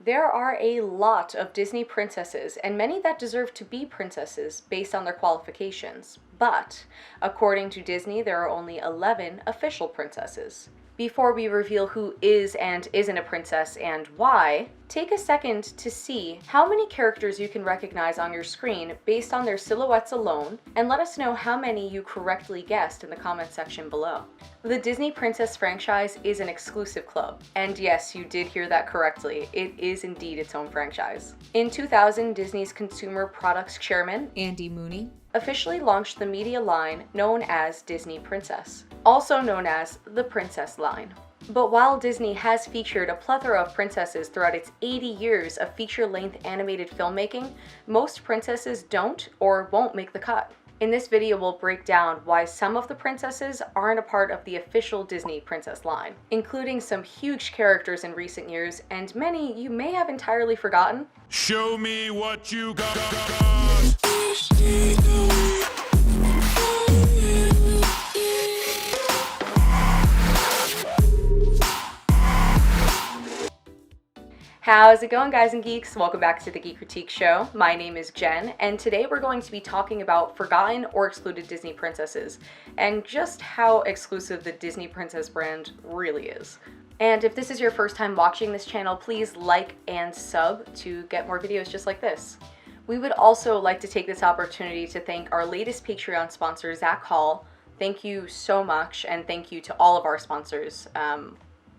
There are a lot of Disney princesses, and many that deserve to be princesses based on their qualifications. But, according to Disney, there are only 11 official princesses. Before we reveal who is and isn't a princess and why, take a second to see how many characters you can recognize on your screen based on their silhouettes alone, and let us know how many you correctly guessed in the comment section below. The Disney Princess franchise is an exclusive club, and yes, you did hear that correctly, it is indeed its own franchise. In 2000, Disney's Consumer Products Chairman, Andy Mooney, officially launched the media line known as Disney Princess, also known as the Princess line. But while Disney has featured a plethora of princesses throughout its 80 years of feature-length animated filmmaking, most princesses don't or won't make the cut. In this video, we'll break down why some of the princesses aren't a part of the official Disney princess line, including some huge characters in recent years and many you may have entirely forgotten. Show me what you got. How's it going, guys and geeks? Welcome back to the Geekritique Show. My name is Jen, and today we're going to be talking about forgotten or excluded Disney princesses, and just how exclusive the Disney Princess brand really is. And if this is your first time watching this channel, please like and sub to get more videos just like this. We would also like to take this opportunity to thank our latest Patreon sponsor, Zach Hall. Thank you so much, and thank you to all of our sponsors.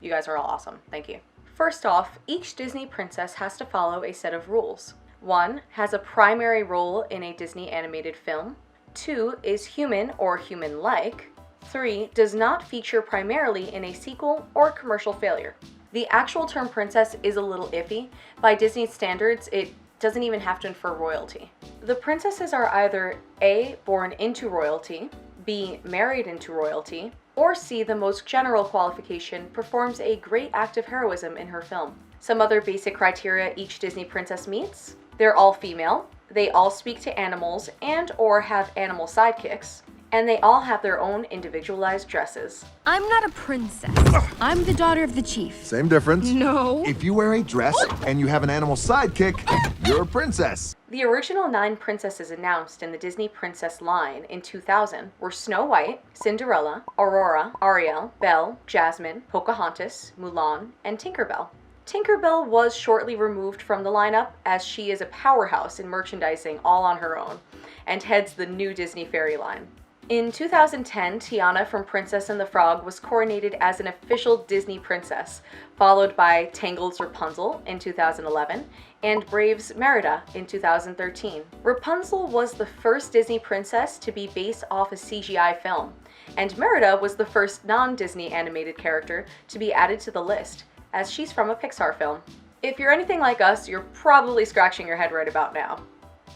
You guys are all awesome. Thank you. First off, each Disney princess has to follow a set of rules. 1. Has a primary role in a Disney animated film. 2. Is human or human-like. 3. Does not feature primarily in a sequel or commercial failure. The actual term princess is a little iffy. By Disney's standards, it doesn't even have to infer royalty. The princesses are either A. born into royalty, B. married into royalty, or C, the most general qualification, performs a great act of heroism in her film. Some other basic criteria each Disney princess meets: they're all female, they all speak to animals and or have animal sidekicks, and they all have their own individualized dresses. I'm not a princess. I'm the daughter of the chief. Same difference. No. If you wear a dress and you have an animal sidekick, you're a princess. The original 9 princesses announced in the Disney Princess line in 2000 were Snow White, Cinderella, Aurora, Ariel, Belle, Jasmine, Pocahontas, Mulan, and Tinkerbell. Tinkerbell was shortly removed from the lineup as she is a powerhouse in merchandising all on her own and heads the new Disney Fairy line. In 2010, Tiana from Princess and the Frog was coronated as an official Disney princess, followed by Tangled's Rapunzel in 2011 and Brave's Merida in 2013. Rapunzel was the first Disney princess to be based off a CGI film, and Merida was the first non-Disney animated character to be added to the list, as she's from a Pixar film. If you're anything like us, you're probably scratching your head right about now.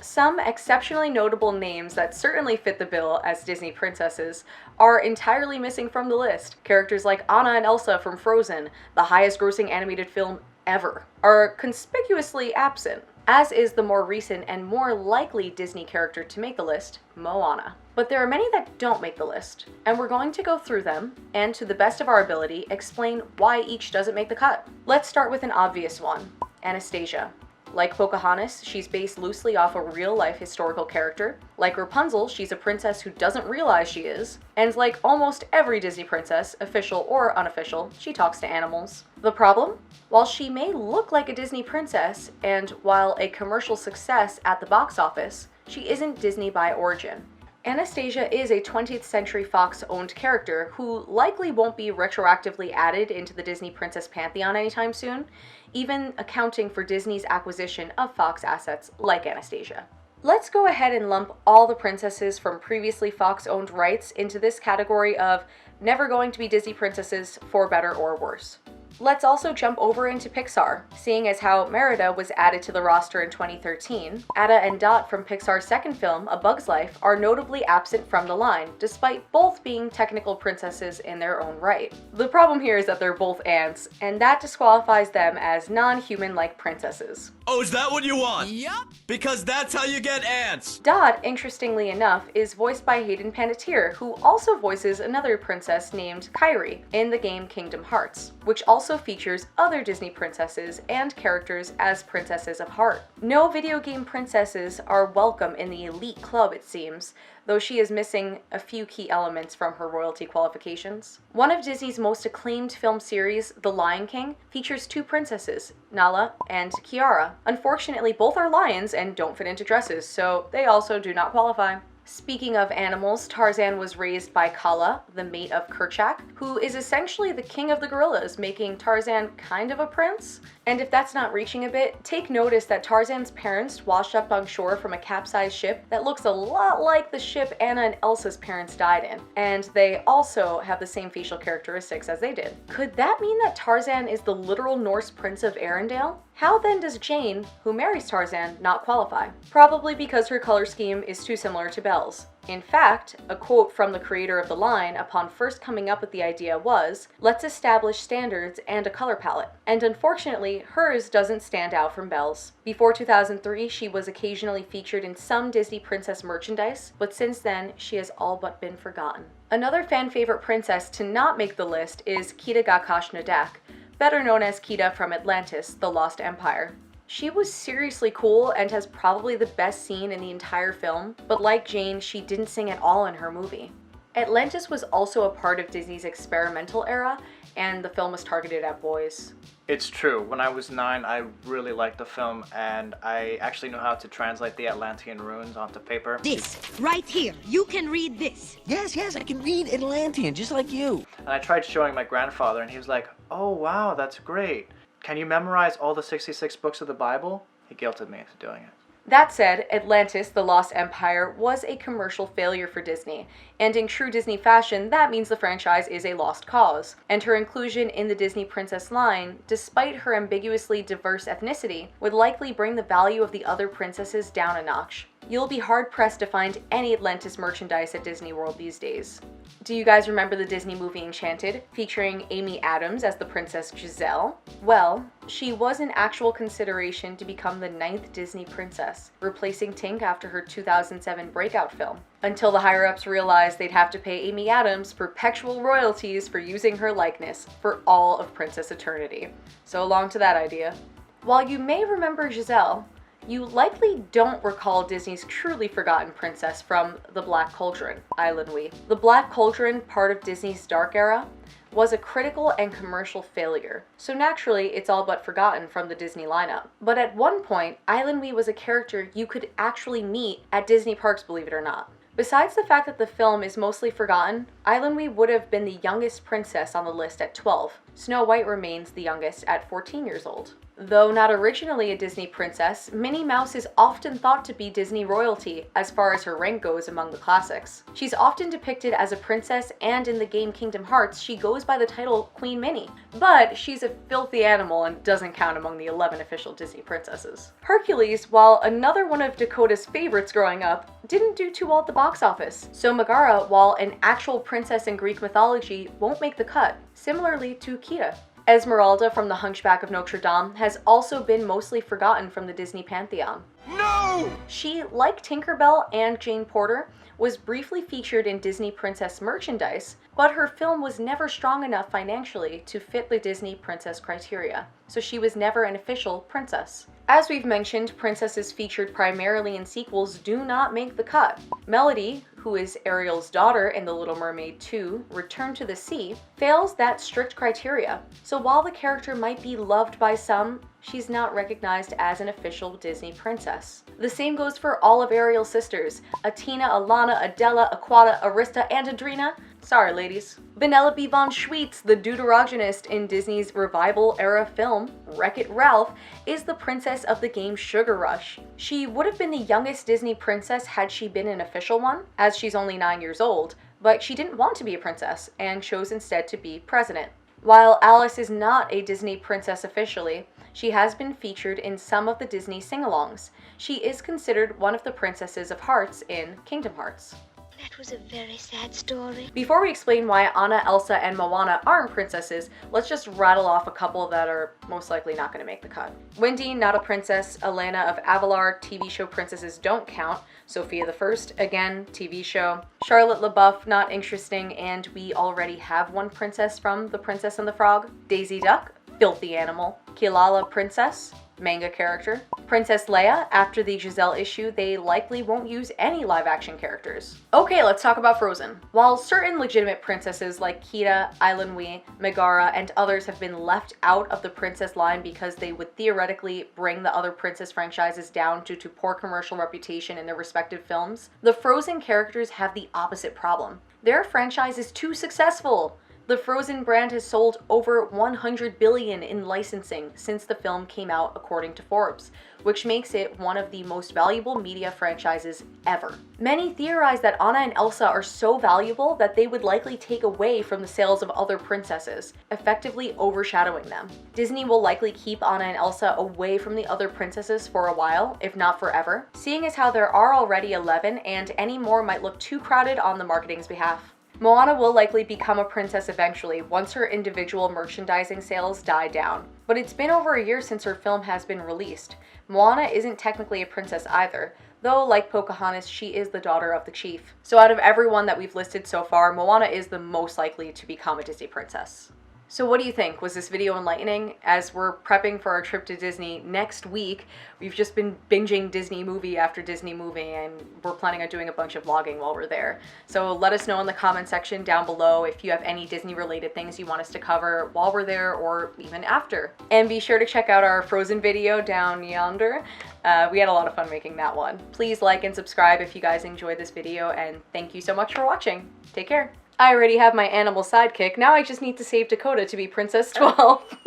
Some exceptionally notable names that certainly fit the bill as Disney princesses are entirely missing from the list. Characters like Anna and Elsa from Frozen, the highest grossing animated film ever, are conspicuously absent, as is the more recent and more likely Disney character to make the list, Moana. But there are many that don't make the list, and we're going to go through them, and to the best of our ability, explain why each doesn't make the cut. Let's start with an obvious one, Anastasia. Like Pocahontas, she's based loosely off a real-life historical character. Like Rapunzel, she's a princess who doesn't realize she is. And like almost every Disney princess, official or unofficial, she talks to animals. The problem? While she may look like a Disney princess, and while a commercial success at the box office, she isn't Disney by origin. Anastasia is a 20th Century Fox-owned character who likely won't be retroactively added into the Disney Princess Pantheon anytime soon, even accounting for Disney's acquisition of Fox assets like Anastasia. Let's go ahead and lump all the princesses from previously Fox-owned rights into this category of never going to be Disney princesses for better or worse. Let's also jump over into Pixar, seeing as how Merida was added to the roster in 2013. Atta and Dot from Pixar's second film, A Bug's Life, are notably absent from the line, despite both being technical princesses in their own right. The problem here is that they're both ants, and that disqualifies them as non-human-like princesses. Oh, is that what you want? Yup. Because that's how you get ants. Dot, interestingly enough, is voiced by Hayden Panettiere, who also voices another princess named Kairi in the game Kingdom Hearts, which also also features other Disney princesses and characters as princesses of heart. No video game princesses are welcome in the elite club, it seems, though she is missing a few key elements from her royalty qualifications. One of Disney's most acclaimed film series, The Lion King, features two princesses, Nala and Kiara. Unfortunately, both are lions and don't fit into dresses, so they also do not qualify. Speaking of animals, Tarzan was raised by Kala, the mate of Kerchak, who is essentially the king of the gorillas, making Tarzan kind of a prince. And if that's not reaching a bit, take notice that Tarzan's parents washed up on shore from a capsized ship that looks a lot like the ship Anna and Elsa's parents died in, and they also have the same facial characteristics as they did. Could that mean that Tarzan is the literal Norse prince of Arendelle? How then does Jane, who marries Tarzan, not qualify? Probably because her color scheme is too similar to Belle's. In fact, a quote from the creator of the line upon first coming up with the idea was, "Let's establish standards and a color palette." And unfortunately, hers doesn't stand out from Belle's. Before 2003, she was occasionally featured in some Disney princess merchandise, but since then, she has all but been forgotten. Another fan favorite princess to not make the list is Kida Nadak, better known as Kida from Atlantis, the Lost Empire. She was seriously cool and has probably the best scene in the entire film, but like Jane, she didn't sing at all in her movie. Atlantis was also a part of Disney's experimental era, and the film was targeted at boys. It's true. When I was 9, I really liked the film, and I actually knew how to translate the Atlantean runes onto paper. This, right here. You can read this. Yes, I can read Atlantean, just like you. And I tried showing my grandfather, and he was like, "Oh, wow, that's great. Can you memorize all the 66 books of the Bible?" He guilted me into doing it. That said, Atlantis, the Lost Empire, was a commercial failure for Disney, and in true Disney fashion, that means the franchise is a lost cause, and her inclusion in the Disney princess line, despite her ambiguously diverse ethnicity, would likely bring the value of the other princesses down a notch. You'll be hard-pressed to find any Atlantis merchandise at Disney World these days. Do you guys remember the Disney movie Enchanted, featuring Amy Adams as the Princess Giselle? Well, she was an actual consideration to become the 9th Disney princess, replacing Tink after her 2007 breakout film, until the higher-ups realized they'd have to pay Amy Adams perpetual royalties for using her likeness for all of Princess Eternity. So along to that idea. While you may remember Giselle, you likely don't recall Disney's truly forgotten princess from The Black Cauldron, Eileen. The Black Cauldron, part of Disney's dark era, was a critical and commercial failure, so naturally it's all but forgotten from the Disney lineup. But at one point, Eileen was a character you could actually meet at Disney parks, believe it or not. Besides the fact that the film is mostly forgotten, Eileen would have been the youngest princess on the list at 12. Snow White remains the youngest at 14 years old. Though not originally a Disney princess, Minnie Mouse is often thought to be Disney royalty as far as her rank goes among the classics. She's often depicted as a princess, and in the game Kingdom Hearts, she goes by the title Queen Minnie. But she's a filthy animal and doesn't count among the 11 official Disney princesses. Hercules, while another one of Dakota's favorites growing up, didn't do too well at the box office. So Megara, while an actual princess in Greek mythology, won't make the cut, similarly to Kida. Esmeralda from The Hunchback of Notre Dame has also been mostly forgotten from the Disney pantheon. No! She, like Tinkerbell and Jane Porter, was briefly featured in Disney princess merchandise, but her film was never strong enough financially to fit the Disney princess criteria, so she was never an official princess. As we've mentioned, princesses featured primarily in sequels do not make the cut. Melody, who is Ariel's daughter in The Little Mermaid 2, Return to the Sea, fails that strict criteria. So while the character might be loved by some, she's not recognized as an official Disney princess. The same goes for all of Ariel's sisters, Atina, Alana, Adela, Aquata, Arista, and Adrena. Sorry, ladies. Vanellope von Schweetz, the deuterogonist in Disney's revival-era film, Wreck-It Ralph, is the princess of the game Sugar Rush. She would have been the youngest Disney princess had she been an official one, as she's only 9 years old, but she didn't want to be a princess and chose instead to be president. While Alice is not a Disney princess officially, she has been featured in some of the Disney sing-alongs. She is considered one of the princesses of hearts in Kingdom Hearts. That was a very sad story. Before we explain why Anna, Elsa, and Moana aren't princesses, let's just rattle off a couple that are most likely not going to make the cut. Wendy, not a princess. Elena of Avalar, TV show princesses don't count. Sophia the First, again, TV show. Charlotte LaBeouf, not interesting, and we already have one princess from The Princess and the Frog. Daisy Duck, filthy animal. Kilala Princess, manga character. Princess Leia, after the Giselle issue, they likely won't use any live-action characters. Okay, let's talk about Frozen. While certain legitimate princesses like Kida, Ailanui, Megara, and others have been left out of the princess line because they would theoretically bring the other princess franchises down due to poor commercial reputation in their respective films, the Frozen characters have the opposite problem. Their franchise is too successful. The Frozen brand has sold over 100 billion in licensing since the film came out, according to Forbes, which makes it one of the most valuable media franchises ever. Many theorize that Anna and Elsa are so valuable that they would likely take away from the sales of other princesses, effectively overshadowing them. Disney will likely keep Anna and Elsa away from the other princesses for a while, if not forever, seeing as how there are already 11 and any more might look too crowded on the marketing's behalf. Moana will likely become a princess eventually once her individual merchandising sales die down. But it's been over a year since her film has been released. Moana isn't technically a princess either, though like Pocahontas, she is the daughter of the chief. So out of everyone that we've listed so far, Moana is the most likely to become a Disney princess. So what do you think? Was this video enlightening? As we're prepping for our trip to Disney next week, we've just been binging Disney movie after Disney movie, and we're planning on doing a bunch of vlogging while we're there. So let us know in the comment section down below if you have any Disney related things you want us to cover while we're there or even after. And be sure to check out our Frozen video down yonder. We had a lot of fun making that one. Please like and subscribe if you guys enjoyed this video, and thank you so much for watching. Take care. I already have my animal sidekick, now I just need to save Dakota to be Princess 12.